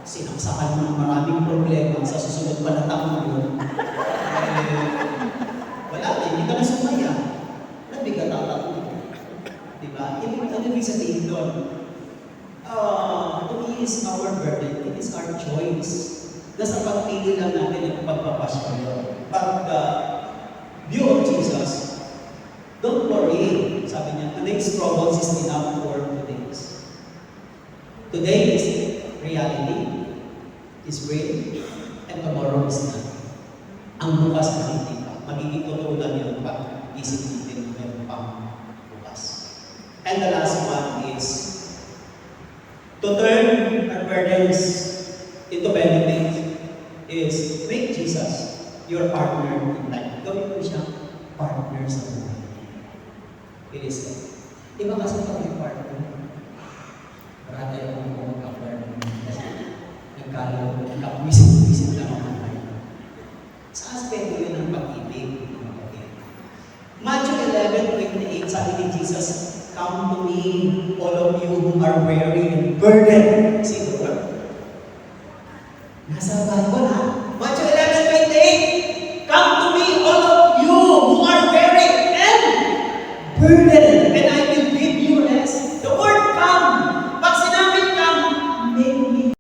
sinaksakan mo ng maraming problema sa susunod pa na taon yun, wala na, hindi ka na sumaya. Nabigat ang taon. Diba? Ibig sabihin doon, to ease our burden, it is our choice. Nasa pagpili lang natin ang pagpapasya yun. Pag view of Jesus, don't worry. Sabi niya, today's troubles is enough for today's. Today is reality, is real, and tomorrow is not. Ang bukas na hindi pa. Magiging tutulan yun pag isip natin meron pang bukas. And the last one is to turn our burdens into benefits is make Jesus your partner in life. Gawin mo siya partner sa buhay. It is that. Iba kasi pag may partner, para tayo kung magka-partner kasi nagkakwisip-wisip lang ang buhay. Sa aspeto yun ng pag-ibig. Matthew 11:28, sabi ni Jesus, "Come to me, all of you who are weary and burdened." Sino ba? Nasa Bible, ha? Matthew 11:28, "Come to me, all of you who are weary and burdened."